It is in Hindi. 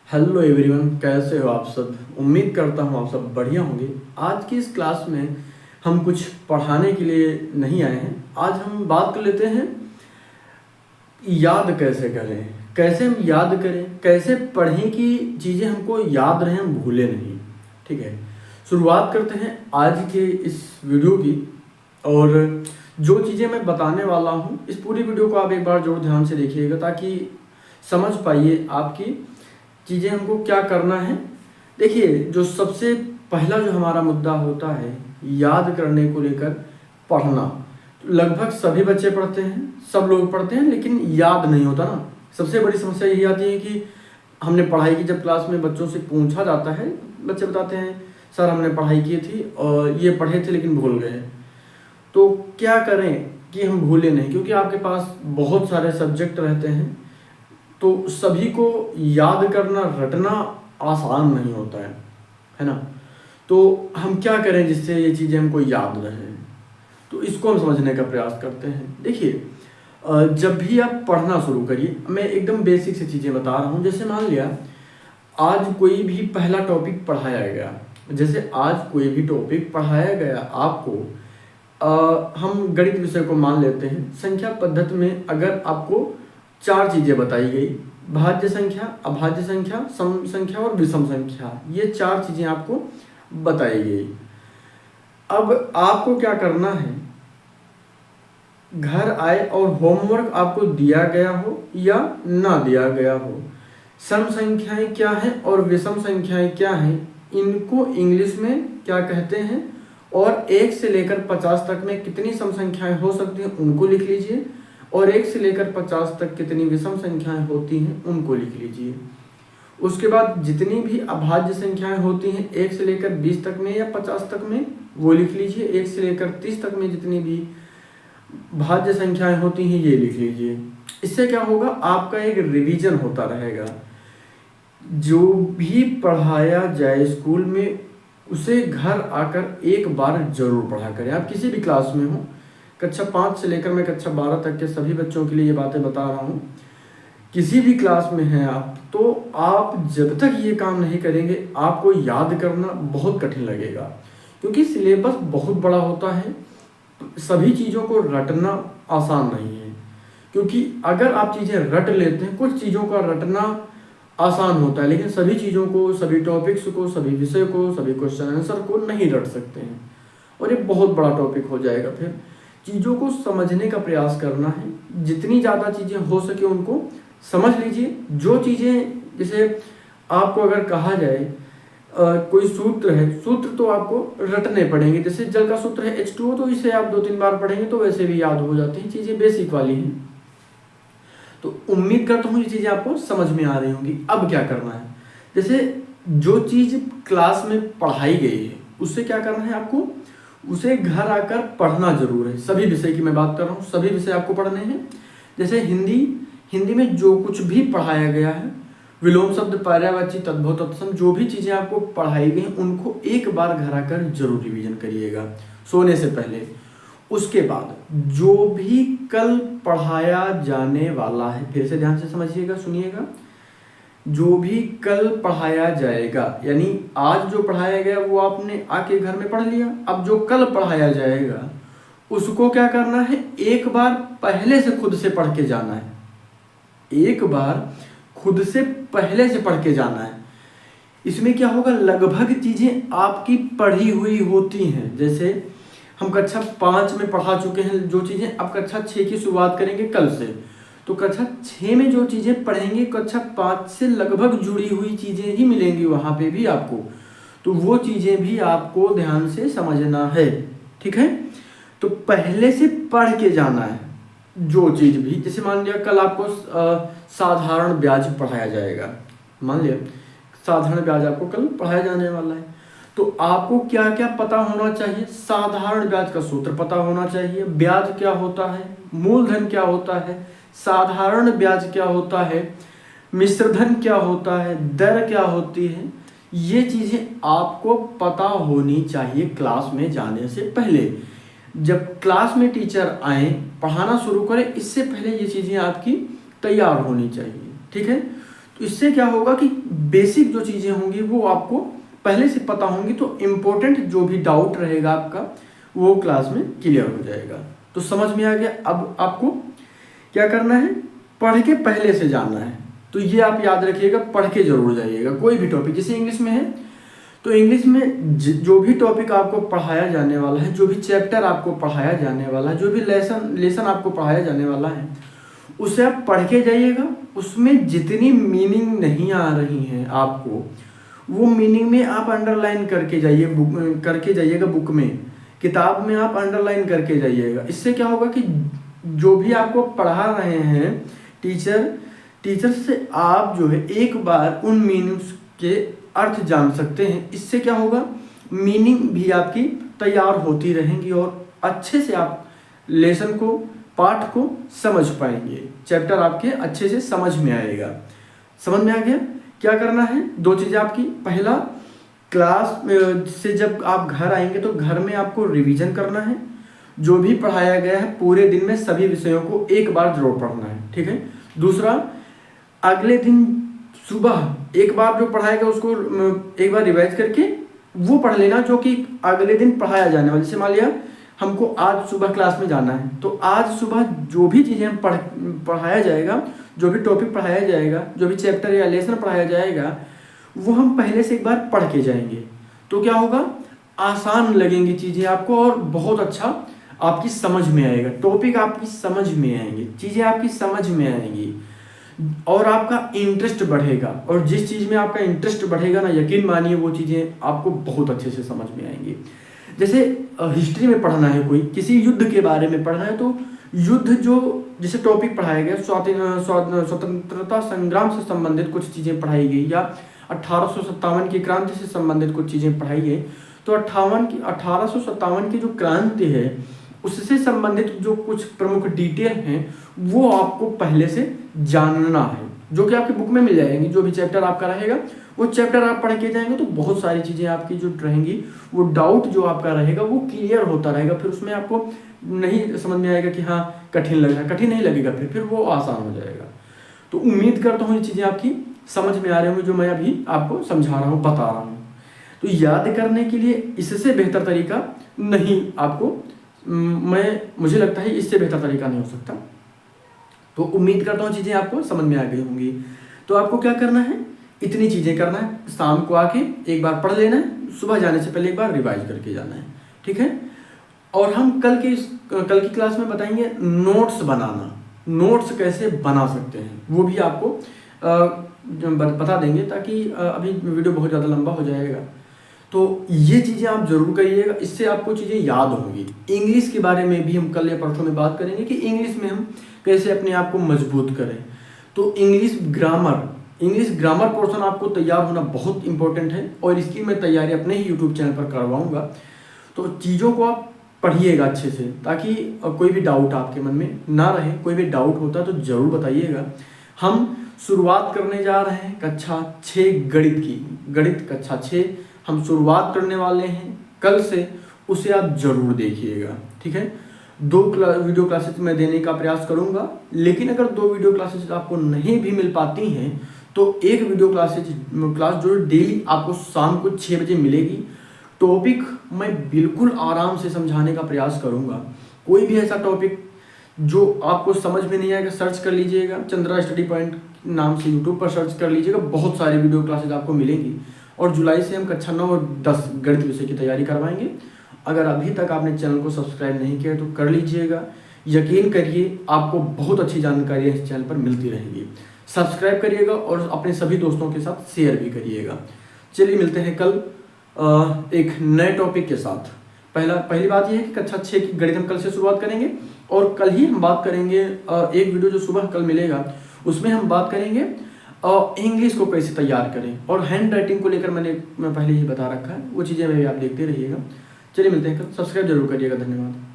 हेलो एवरीवन, कैसे हो आप सब। उम्मीद करता हूँ आप सब बढ़िया होंगे। आज की इस क्लास में हम कुछ पढ़ाने के लिए नहीं आए हैं। आज हम बात कर लेते हैं याद कैसे करें, कैसे हम याद करें, कैसे पढ़ें कि चीज़ें हमको याद रहें, हम भूलें नहीं। ठीक है, शुरुआत करते हैं आज के इस वीडियो की। और जो चीज़ें मैं बताने वाला हूँ, इस पूरी वीडियो को आप एक बार जरूर ध्यान से देखिएगा ताकि समझ पाइए आपकी चीज़ें हमको क्या करना है। देखिए, जो सबसे पहला जो हमारा मुद्दा होता है याद करने को लेकर, पढ़ना। लगभग सभी बच्चे पढ़ते हैं, सब लोग पढ़ते हैं, लेकिन याद नहीं होता ना। सबसे बड़ी समस्या यही आती है कि हमने पढ़ाई की, जब क्लास में बच्चों से पूछा जाता है, बच्चे बताते हैं सर हमने पढ़ाई की थी और ये पढ़े थे लेकिन भूल गए। तो क्या करें कि हम भूले नहीं, क्योंकि आपके पास बहुत सारे सब्जेक्ट रहते हैं तो सभी को याद करना, रटना आसान नहीं होता है ना। तो हम क्या करें जिससे ये चीज़ें हमको याद रहें, तो इसको हम समझने का प्रयास करते हैं। देखिए, जब भी आप पढ़ना शुरू करिए, मैं एकदम बेसिक सी चीज़ें बता रहा हूँ। जैसे मान लिया आज कोई भी पहला टॉपिक पढ़ाया गया, जैसे आज कोई भी टॉपिक पढ़ाया गया आपको, हम गणित विषय को मान लेते हैं। संख्या पद्धति में अगर आपको 4 चीज़ें बताई गई, भाज्य संख्या, अभाज्य संख्या, सम संख्या और विषम संख्या, ये 4 चीज़ें आपको बताई गई। अब आपको क्या करना है, घर आए और होमवर्क आपको दिया गया हो या ना दिया गया हो, सम संख्याएं क्या हैं और विषम संख्याएं क्या हैं, इनको इंग्लिश में क्या कहते हैं, और 1 से लेकर 50 तक में कितनी सम संख्याएं हो सकती हैं उनको लिख लीजिए, और 1 से लेकर 50 तक कितनी विषम संख्याएं होती हैं उनको लिख लीजिए। उसके बाद जितनी भी अभाज्य संख्याएं होती हैं 1 से लेकर 20 तक में या 50 तक में, वो लिख लीजिए। 1 से लेकर 30 तक में जितनी भी भाज्य संख्याएं होती हैं ये लिख लीजिए। इससे क्या होगा, आपका एक रिवीजन होता रहेगा। जो भी पढ़ाया जाए स्कूल में उसे घर आकर एक बार जरूर पढ़ा करें। आप किसी भी क्लास में हो, कक्षा 5 से लेकर मैं कक्षा 12 तक के सभी बच्चों के लिए ये बातें बता रहा हूँ। किसी भी क्लास में हैं आप, तो आप जब तक ये काम नहीं करेंगे आपको याद करना बहुत कठिन लगेगा, क्योंकि सिलेबस बहुत बड़ा होता है। सभी चीज़ों को रटना आसान नहीं है, क्योंकि अगर आप चीज़ें रट लेते हैं, कुछ चीज़ों का रटना आसान होता है, लेकिन सभी चीज़ों को, सभी टॉपिक्स को, सभी विषय को, सभी क्वेश्चन आंसर को नहीं रट सकते हैं, और ये बहुत बड़ा टॉपिक हो जाएगा। फिर चीज़ों को समझने का प्रयास करना है, जितनी ज़्यादा चीज़ें हो सके उनको समझ लीजिए। जो चीज़ें, जैसे आपको अगर कहा जाए कोई सूत्र है, सूत्र तो आपको रटने पड़ेंगे। जैसे जल का सूत्र है H2O, तो इसे आप 2-3 बार पढ़ेंगे तो वैसे भी याद हो जाती हैं, चीज़ें बेसिक वाली हैं। तो उम्मीद करता हूँ ये चीज़ें आपको समझ में आ रही होंगी। अब क्या करना है, जैसे जो चीज़ क्लास में पढ़ाई गई है उससे क्या करना है, आपको उसे घर आकर पढ़ना जरूर है। सभी विषय की मैं बात कर रहा हूँ, सभी विषय आपको पढ़ने हैं। जैसे हिंदी में जो कुछ भी पढ़ाया गया है, विलोम शब्द, पर्यायवाची, तद्भव, तत्सम, जो भी चीज़ें आपको पढ़ाई गई उनको एक बार घर आकर जरूर रिवीजन करिएगा सोने से पहले। उसके बाद जो भी कल पढ़ाया जाने वाला है, फिर से ध्यान से समझिएगा, सुनिएगा, जो भी कल पढ़ाया जाएगा, यानी आज जो पढ़ाया गया वो आपने आके घर में पढ़ लिया। अब जो कल पढ़ाया जाएगा उसको क्या करना है, एक बार पहले से खुद से पढ़ के जाना है। एक बार खुद से पहले से पढ़ के जाना है। इसमें क्या होगा, लगभग चीज़ें आपकी पढ़ी हुई होती हैं। जैसे हम कक्षा 5 में पढ़ा चुके हैं जो चीज़ें, अब कक्षा 6 की शुरुआत करेंगे कल से, तो कक्षा 6 में जो चीज़ें पढ़ेंगे कक्षा 5 से लगभग जुड़ी हुई चीज़ें ही मिलेंगी वहाँ पे भी आपको। तो वो चीज़ें भी आपको ध्यान से समझना है, ठीक है। तो पहले से पढ़ के जाना है जो चीज़ भी। जैसे मान लिया कल आपको साधारण ब्याज पढ़ाया जाएगा, मान लिया साधारण ब्याज आपको कल पढ़ाया जाने वाला है, तो आपको क्या क्या पता होना चाहिए। साधारण ब्याज का सूत्र पता होना चाहिए, ब्याज क्या होता है, मूलधन क्या होता है, साधारण ब्याज क्या होता है, मिश्रधन क्या होता है, दर क्या होती है, ये चीज़ें आपको पता होनी चाहिए क्लास में जाने से पहले। जब क्लास में टीचर आए, पढ़ाना शुरू करें, इससे पहले ये चीज़ें आपकी तैयार होनी चाहिए, ठीक है। तो इससे क्या होगा कि बेसिक जो चीज़ें होंगी वो आपको पहले से पता होंगी, तो इम्पोर्टेंट जो भी डाउट रहेगा आपका वो क्लास में क्लियर हो जाएगा। तो समझ में आ गया। अब आपको क्या करना है, पढ़ के पहले से जानना है। तो ये आप याद रखिएगा, पढ़ के जरूर जाइएगा। कोई भी टॉपिक, जैसे इंग्लिश में है तो इंग्लिश में जो भी टॉपिक आपको पढ़ाया जाने वाला है, जो भी चैप्टर आपको पढ़ाया जाने वाला है, जो भी लेसन आपको पढ़ाया जाने वाला है, उसे आप पढ़ के जाइएगा। उसमें जितनी मीनिंग नहीं आ रही हैं आपको, वो मीनिंग में आप अंडरलाइन करके जाइएगा बुक में, किताब में आप अंडरलाइन करके जाइएगा। इससे क्या होगा कि जो भी आपको पढ़ा रहे हैं टीचर से आप जो है एक बार उन मीनिंग्स के अर्थ जान सकते हैं। इससे क्या होगा, मीनिंग भी आपकी तैयार होती रहेंगी और अच्छे से आप लेसन को, पाठ को समझ पाएंगे। चैप्टर आपके अच्छे से समझ में आएगा। समझ में आ गया। क्या करना है, दो चीज़ें आपकी। पहला, क्लास से जब आप घर आएंगे तो घर में आपको रिवीजन करना है। जो भी पढ़ाया गया है पूरे दिन में सभी विषयों को एक बार जरूर पढ़ना है, ठीक है। दूसरा, अगले दिन सुबह एक बार जो पढ़ाएगा उसको एक बार रिवाइज करके वो पढ़ लेना जो कि अगले दिन पढ़ाया जाने वाला। जैसे मान लिया हमको आज सुबह क्लास में जाना है, तो आज सुबह जो भी चीज़ें पढ़ाया जाएगा, जो भी टॉपिक पढ़ाया जाएगा, जो भी चैप्टर या लेसन पढ़ाया जाएगा, वो हम पहले से एक बार पढ़ के जाएंगे। तो क्या होगा, आसान लगेंगी चीज़ें आपको और बहुत अच्छा आपकी समझ में आएगा। टॉपिक आपकी समझ में आएंगे, चीज़ें आपकी समझ में आएंगी और आपका इंटरेस्ट बढ़ेगा। और जिस चीज़ में आपका इंटरेस्ट बढ़ेगा ना, यकीन मानिए वो चीज़ें आपको बहुत अच्छे से समझ में आएंगी। जैसे हिस्ट्री में पढ़ना है, कोई किसी युद्ध के बारे में पढ़ना है, तो युद्ध जो जैसे टॉपिक पढ़ाया गया, स्वतंत्रता संग्राम से संबंधित कुछ चीज़ें पढ़ाई गई, या 1857 की क्रांति से संबंधित कुछ चीज़ें पढ़ाई गई, तो 1857 की जो क्रांति है उससे संबंधित जो कुछ प्रमुख डिटेल हैं वो आपको पहले से जानना है, जो कि आपकी बुक में मिल जाएंगी। जो भी चैप्टर आपका रहेगा वो चैप्टर आप पढ़ के जाएंगे तो बहुत सारी चीज़ें आपकी जो रहेंगी, वो डाउट जो आपका रहेगा वो क्लियर होता रहेगा। फिर उसमें आपको नहीं समझ में आएगा कि हाँ कठिन लग रहा है, कठिन नहीं लगेगा, फिर वो आसान हो जाएगा। तो उम्मीद करता हूँ ये चीज़ें आपकी समझ में आ रही होंगी जो मैं अभी आपको समझा रहा हूँ, बता रहा हूँ। तो याद करने के लिए इससे बेहतर तरीका नहीं आपको, मुझे लगता है इससे बेहतर तरीका नहीं हो सकता। तो उम्मीद करता हूँ चीज़ें आपको समझ में आ गई होंगी। तो आपको क्या करना है, इतनी चीज़ें करना है। शाम को आके एक बार पढ़ लेना है, सुबह जाने से पहले एक बार रिवाइज करके जाना है, ठीक है। और हम कल की क्लास में बताएंगे नोट्स बनाना, नोट्स कैसे बना सकते हैं वो भी आपको बता देंगे, ताकि अभी वीडियो बहुत ज़्यादा लंबा हो जाएगा। तो ये चीज़ें आप जरूर करिएगा, इससे आपको चीज़ें याद होंगी। इंग्लिश के बारे में भी हम कल या परसों में बात करेंगे कि इंग्लिश में हम कैसे अपने आप को मजबूत करें। तो इंग्लिश ग्रामर पोर्शन आपको तैयार होना बहुत इंपॉर्टेंट है, और इसकी मैं तैयारी अपने ही यूट्यूब चैनल पर करवाऊँगा। तो चीज़ों को आप पढ़िएगा अच्छे से, ताकि कोई भी डाउट आपके मन में ना रहे। कोई भी डाउट होता है तो ज़रूर बताइएगा। हम शुरुआत करने जा रहे हैं कक्षा 6 गणित की, गणित कक्षा 6 हम शुरुआत करने वाले हैं कल से, उसे आप जरूर देखिएगा, ठीक है। 2 वीडियो क्लासेस मैं देने का प्रयास करूंगा, लेकिन अगर 2 वीडियो क्लासेस आपको नहीं भी मिल पाती हैं तो एक वीडियो क्लास जो डेली आपको शाम को 6 बजे मिलेगी। टॉपिक मैं बिल्कुल आराम से समझाने का प्रयास करूंगा। कोई भी ऐसा टॉपिक जो आपको समझ में नहीं आएगा, सर्च कर लीजिएगा, चंद्रा स्टडी पॉइंट नाम से यूट्यूब पर सर्च कर लीजिएगा, बहुत सारी वीडियो क्लासेस आपको मिलेंगी। और जुलाई से हम कक्षा 9 और 10 गणित विषय की तैयारी करवाएंगे। अगर अभी तक आपने चैनल को सब्सक्राइब नहीं किया तो कर लीजिएगा। यकीन करिए आपको बहुत अच्छी जानकारी इस चैनल पर मिलती रहेगी। सब्सक्राइब करिएगा और अपने सभी दोस्तों के साथ शेयर भी करिएगा। चलिए मिलते हैं कल एक नए टॉपिक के साथ। पहली बात यह है कि कक्षा 6 की गणित हम कल से शुरुआत करेंगे, और कल ही हम बात करेंगे एक वीडियो जो सुबह कल मिलेगा उसमें हम बात करेंगे इंग्लिश को कैसे तैयार करें, और हैंड राइटिंग को लेकर मैं पहले ही बता रखा है, वो चीज़ें भी आप देखते रहिएगा। चलिए मिलते हैं कल, सब्सक्राइब जरूर करिएगा। धन्यवाद।